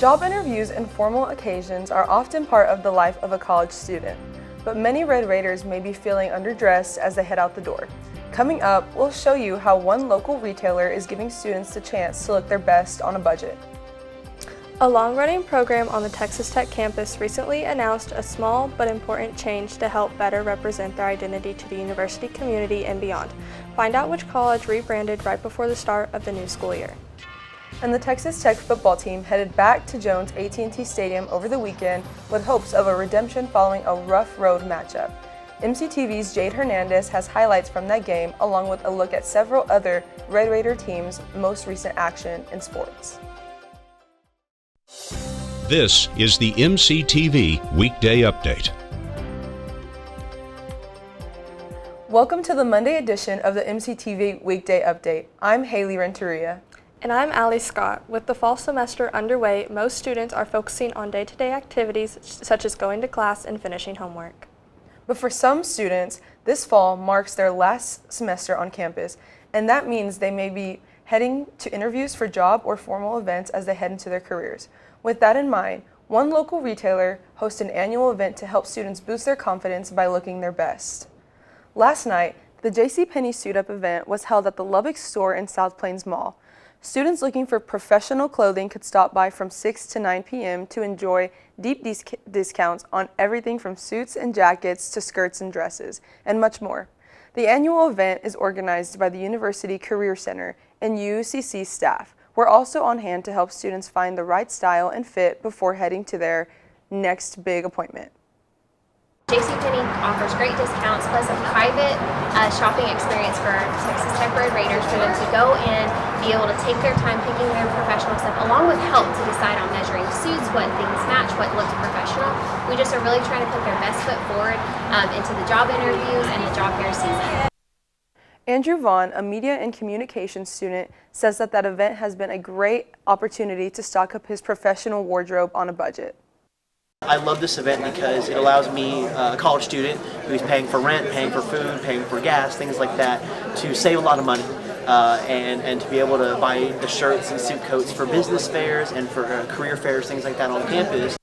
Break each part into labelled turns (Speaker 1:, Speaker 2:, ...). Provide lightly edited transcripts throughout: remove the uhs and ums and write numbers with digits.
Speaker 1: Job interviews and formal occasions are often part of the life of a college student, but many Red Raiders may be feeling underdressed as they head out the door. Coming up, we'll show you how one local retailer is giving students the chance to look their best on a budget.
Speaker 2: A long-running program on the Texas Tech campus recently announced a small but important change to help better represent their identity to the university community and beyond. Find out which college rebranded right before the start of the new school year.
Speaker 1: And the Texas Tech football team headed back to Jones AT&T Stadium over the weekend with hopes of a redemption following a rough road matchup. MCTV's Jade Hernandez has highlights from that game along with a look at several other Red Raider teams' most recent action in sports.
Speaker 3: This is the MCTV Weekday Update.
Speaker 1: Welcome to the Monday edition of the MCTV Weekday Update. I'm Haley Renteria.
Speaker 2: And I'm Allie Scott. With the fall semester underway, most students are focusing on day-to-day activities such as going to class and finishing homework.
Speaker 1: But for some students, this fall marks their last semester on campus, and that means they may be heading to interviews for job or formal events as they head into their careers. With that in mind, one local retailer hosts an annual event to help students boost their confidence by looking their best. Last night, the JCPenney Suit Up event was held at the Lubbock store in South Plains Mall. Students looking for professional clothing could stop by from 6 to 9 p.m. to enjoy deep discounts on everything from suits and jackets to skirts and dresses, and much more. The annual event is organized by the University Career Center and UCC staff. We're also on hand to help students find the right style and fit before heading to their next big appointment.
Speaker 4: JCPenney offers great discounts plus a private shopping experience for Texas Tech Red Raiders for them to go in, be able to take their time picking their professional stuff, along with help to decide on measuring suits, what things match, what looks professional. We just are really trying to put their best foot forward into the job interviews and the job fair season.
Speaker 1: Andrew Vaughn, a media and communications student, says that event has been a great opportunity to stock up his professional wardrobe on a budget.
Speaker 5: I love this event because it allows me, a college student who's paying for rent, paying for food, paying for gas, things like that, to save a lot of money and to be able to buy the shirts and suit coats for business fairs and for career fairs, things like that on campus.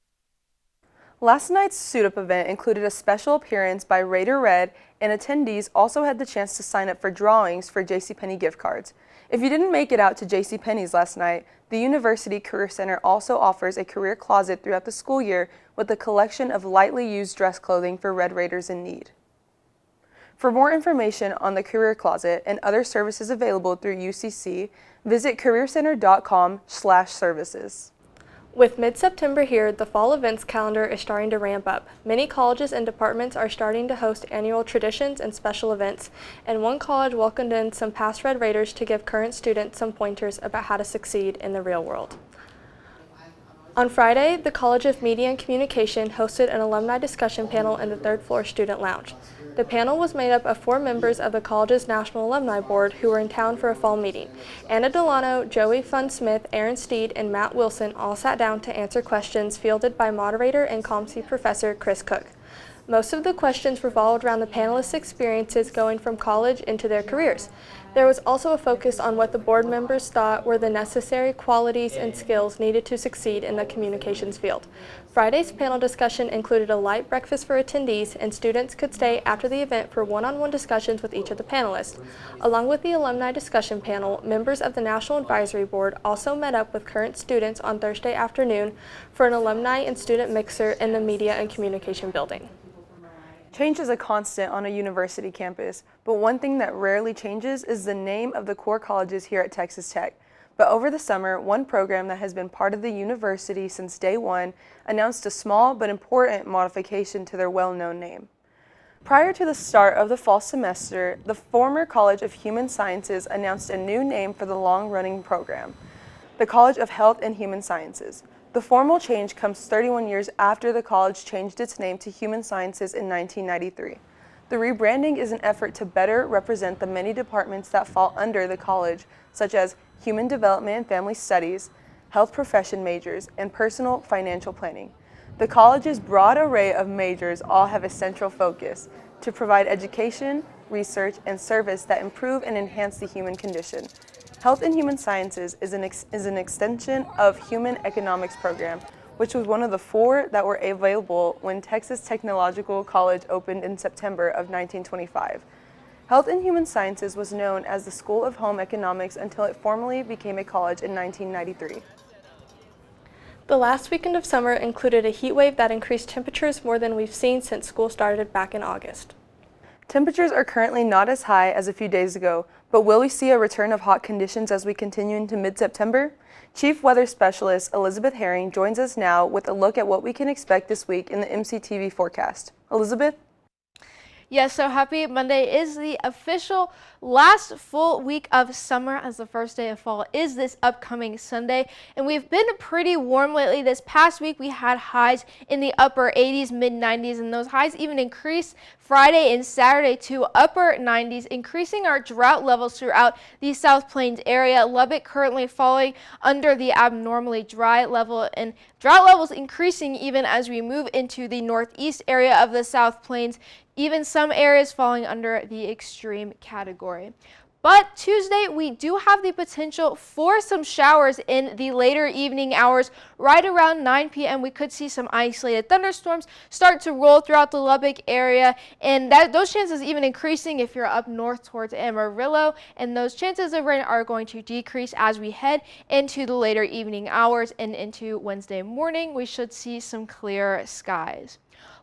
Speaker 1: Last night's Suit Up event included a special appearance by Raider Red, and attendees also had the chance to sign up for drawings for JCPenney gift cards. If you didn't make it out to JCPenney's last night, the University Career Center also offers a career closet throughout the school year with a collection of lightly used dress clothing for Red Raiders in need. For more information on the Career Closet and other services available through UCC, visit careercenter.com/services.
Speaker 2: With mid-September here, the fall events calendar is starting to ramp up. Many colleges and departments are starting to host annual traditions and special events, and one college welcomed in some past Red Raiders to give current students some pointers about how to succeed in the real world. On Friday, the College of Media and Communication hosted an alumni discussion panel in the third floor student lounge. The panel was made up of 4 members of the college's National Alumni Board who were in town for a fall meeting. Anna Delano, Joey Funn-Smith, Aaron Steed, and Matt Wilson all sat down to answer questions fielded by moderator and ComC professor Chris Cook. Most of the questions revolved around the panelists' experiences going from college into their careers. There was also a focus on what the board members thought were the necessary qualities and skills needed to succeed in the communications field. Friday's panel discussion included a light breakfast for attendees, and students could stay after the event for one-on-one discussions with each of the panelists. Along with the alumni discussion panel, members of the National Advisory Board also met up with current students on Thursday afternoon for an alumni and student mixer in the Media and Communication building.
Speaker 1: Change is a constant on a university campus, but one thing that rarely changes is the name of the core colleges here at Texas Tech. But over the summer, one program that has been part of the university since day one announced a small but important modification to their well-known name. Prior to the start of the fall semester, the former College of Human Sciences announced a new name for the long-running program, the College of Health and Human Sciences. The formal change comes 31 years after the college changed its name to Human Sciences in 1993. The rebranding is an effort to better represent the many departments that fall under the college, such as Human Development and Family Studies, Health Profession majors, and Personal Financial Planning. The college's broad array of majors all have a central focus to provide education, research, and service that improve and enhance the human condition. Health and Human Sciences is an extension of Human Economics program, which was one of the 4 that were available when Texas Technological College opened in September of 1925. Health and Human Sciences was known as the School of Home Economics until it formally became a college in 1993.
Speaker 2: The last weekend of summer included a heat wave that increased temperatures more than we've seen since school started back in August.
Speaker 1: Temperatures are currently not as high as a few days ago, but will we see a return of hot conditions as we continue into mid-September? Chief Weather Specialist Elisabeth Herring joins us now with a look at what we can expect this week in the MCTV forecast. Elizabeth?
Speaker 6: Yes, so happy Monday is the official last full week of summer, as the first day of fall is this upcoming Sunday. And we've been pretty warm lately. This past week we had highs in the upper 80s, mid 90s, and those highs even increased Friday and Saturday to upper 90s, increasing our drought levels throughout the South Plains area. Lubbock currently falling under the abnormally dry level, and drought levels increasing even as we move into the northeast area of the South Plains. Even some areas falling under the extreme category. But Tuesday, we do have the potential for some showers in the later evening hours. Right around 9 p.m., we could see some isolated thunderstorms start to roll throughout the Lubbock area. And those chances even increasing if you're up north towards Amarillo. And those chances of rain are going to decrease as we head into the later evening hours and into Wednesday morning. We should see some clear skies.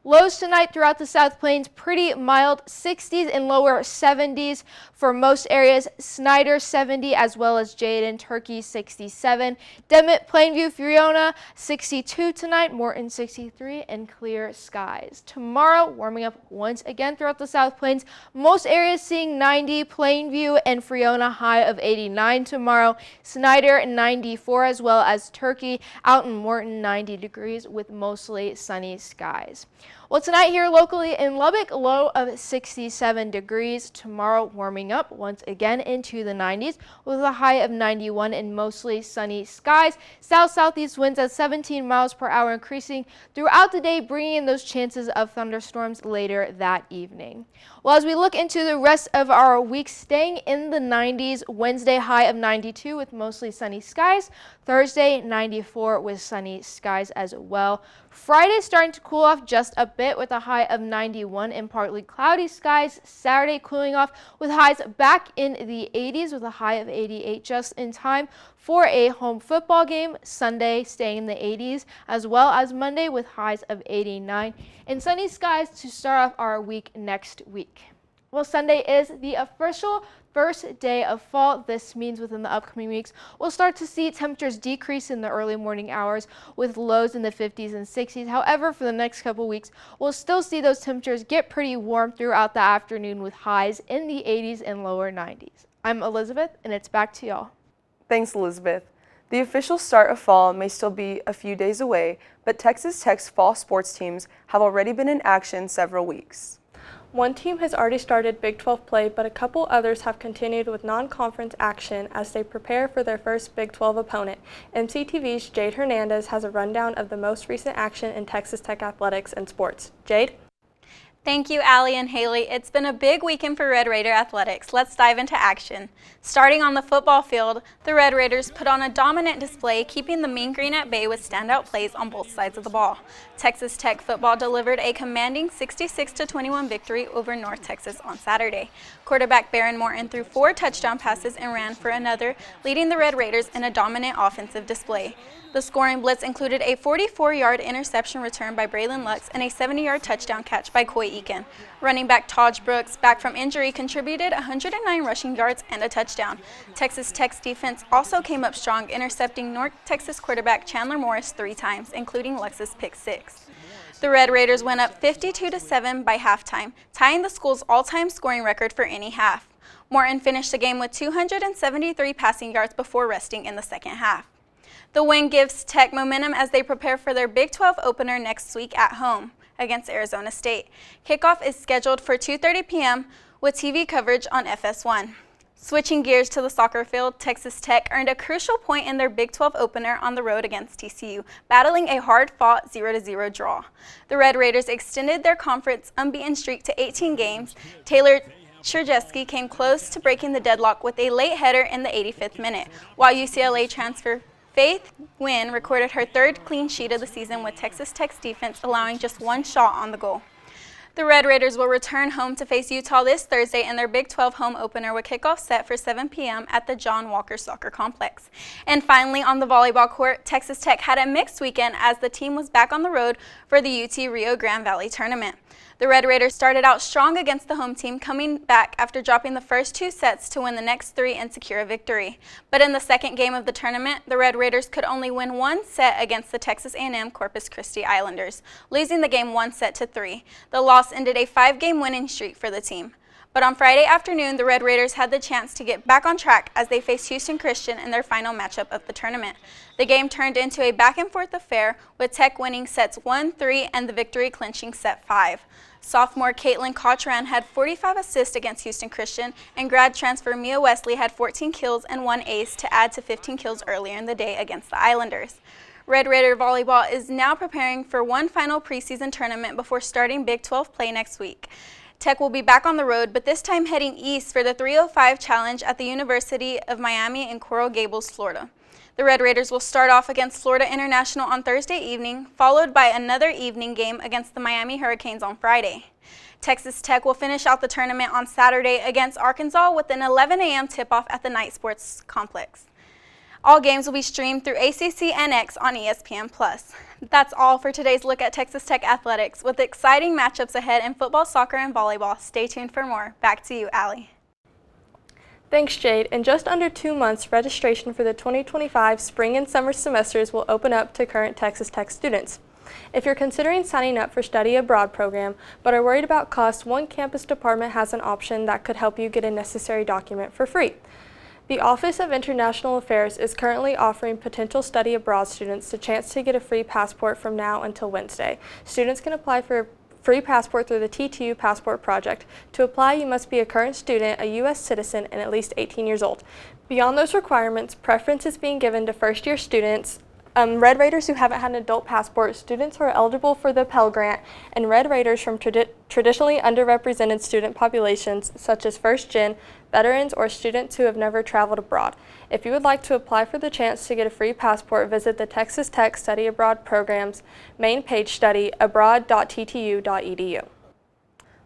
Speaker 6: Lows tonight throughout the South Plains, pretty mild, 60s and lower 70s for most areas. Snyder 70 as well as Jade and Turkey 67. Demet, Plainview, Fiona 62 tonight, Morton 63, and clear skies. Tomorrow warming up once again throughout the South Plains. Most areas seeing 90, Plainview and Fiona high of 89 tomorrow. Snyder 94 as well as Turkey. Out in Morton 90 degrees with mostly sunny skies. Well, tonight here locally in Lubbock, low of 67 degrees. Tomorrow warming up once again into the 90s with a high of 91 and mostly sunny skies. South-southeast winds at 17 miles per hour increasing throughout the day, bringing in those chances of thunderstorms later that evening. Well, as we look into the rest of our week, staying in the 90s, Wednesday high of 92 with mostly sunny skies. Thursday 94 with sunny skies as well. Friday starting to cool off just a bit with a high of 91 and partly cloudy skies. Saturday cooling off with highs back in the 80s with a high of 88 just in time for a home football game. Sunday staying in the 80s as well as Monday with highs of 89 and sunny skies to start off our week next week. Well, Sunday is the official first day of fall. This means within the upcoming weeks, we'll start to see temperatures decrease in the early morning hours with lows in the 50s and 60s. However, for the next couple weeks, we'll still see those temperatures get pretty warm throughout the afternoon with highs in the 80s and lower 90s. I'm Elizabeth, and it's back to y'all.
Speaker 1: Thanks, Elizabeth. The official start of fall may still be a few days away, but Texas Tech's fall sports teams have already been in action several weeks.
Speaker 2: One team has already started Big 12 play, but a couple others have continued with non-conference action as they prepare for their first Big 12 opponent. MCTV's Jade Hernandez has a rundown of the most recent action in Texas Tech athletics and sports. Jade?
Speaker 7: Thank you, Allie and Haley. It's been a big weekend for Red Raider athletics. Let's dive into action. Starting on the football field, the Red Raiders put on a dominant display, keeping the Mean Green at bay with standout plays on both sides of the ball. Texas Tech football delivered a commanding 66-21 victory over North Texas on Saturday. Quarterback Baron Morton threw 4 touchdown passes and ran for another, leading the Red Raiders in a dominant offensive display. The scoring blitz included a 44-yard interception return by Braylon Lux and a 70-yard touchdown catch by Coy Eakin. Running back Taj Brooks, back from injury, contributed 109 rushing yards and a touchdown. Texas Tech's defense also came up strong, intercepting North Texas quarterback Chandler Morris 3 times, including Lux's pick 6. The Red Raiders went up 52-7 by halftime, tying the school's all-time scoring record for any half. Morton finished the game with 273 passing yards before resting in the second half. The win gives Tech momentum as they prepare for their Big 12 opener next week at home against Arizona State. Kickoff is scheduled for 2:30 p.m. with TV coverage on FS1. Switching gears to the soccer field, Texas Tech earned a crucial point in their Big 12 opener on the road against TCU, battling a hard-fought 0-0 draw. The Red Raiders extended their conference unbeaten streak to 18 games. Taylor Krzyzewski came close to breaking the deadlock with a late header in the 85th minute, while UCLA transfer Faith Wynn recorded her third clean sheet of the season with Texas Tech's defense allowing just one shot on the goal. The Red Raiders will return home to face Utah this Thursday in their Big 12 home opener with kickoff set for 7 p.m. at the John Walker Soccer Complex. And finally, on the volleyball court, Texas Tech had a mixed weekend as the team was back on the road for the UT Rio Grande Valley tournament. The Red Raiders started out strong against the home team, coming back after dropping the first 2 sets to win the next 3 and secure a victory. But in the second game of the tournament, the Red Raiders could only win 1 set against the Texas A&M Corpus Christi Islanders, losing the game 1-3. The loss ended a 5-game winning streak for the team. But on Friday afternoon, the Red Raiders had the chance to get back on track as they faced Houston Christian in their final matchup of the tournament. The game turned into a back-and-forth affair, with Tech winning sets 1-3 and the victory clinching set 5. Sophomore Caitlin Cochran had 45 assists against Houston Christian, and grad transfer Mia Wesley had 14 kills and 1 ace to add to 15 kills earlier in the day against the Islanders. Red Raider Volleyball is now preparing for one final preseason tournament before starting Big 12 play next week. Tech will be back on the road, but this time heading east for the 305 Challenge at the University of Miami in Coral Gables, Florida. The Red Raiders will start off against Florida International on Thursday evening, followed by another evening game against the Miami Hurricanes on Friday. Texas Tech will finish out the tournament on Saturday against Arkansas with an 11 a.m. tip-off at the Night Sports Complex. All games will be streamed through ACC NX on ESPN+. That's all for today's look at Texas Tech athletics. With exciting matchups ahead in football, soccer, and volleyball, stay tuned for more. Back to you, Allie.
Speaker 2: Thanks, Jade. In just under 2 months, registration for the 2025 spring and summer semesters will open up to current Texas Tech students. If you're considering signing up for study abroad program but are worried about cost, one campus department has an option that could help you get a necessary document for free. The Office of International Affairs is currently offering potential study abroad students the chance to get a free passport from now until Wednesday. Students can apply for a free passport through the TTU Passport Project. To apply, you must be a current student, a U.S. citizen, and at least 18 years old. Beyond those requirements, preference is being given to first-year students, Red Raiders who haven't had an adult passport, students who are eligible for the Pell Grant, and Red Raiders from traditionally underrepresented student populations such as first-gen, veterans, or students who have never traveled abroad. If you would like to apply for the chance to get a free passport, visit the Texas Tech Study Abroad Program's main page, study abroad.ttu.edu.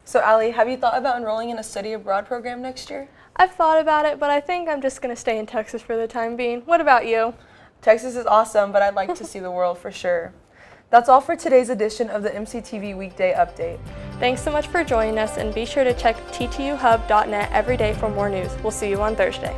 Speaker 1: So Allie, have you thought about enrolling in a study abroad program next year?
Speaker 2: I've thought about it, but I think I'm just going to stay in Texas for the time being. What about you?
Speaker 1: Texas is awesome, but I'd like to see the world for sure. That's all for today's edition of the MCTV Weekday Update.
Speaker 2: Thanks so much for joining us, and be sure to check ttuhub.net every day for more news. We'll see you on Thursday.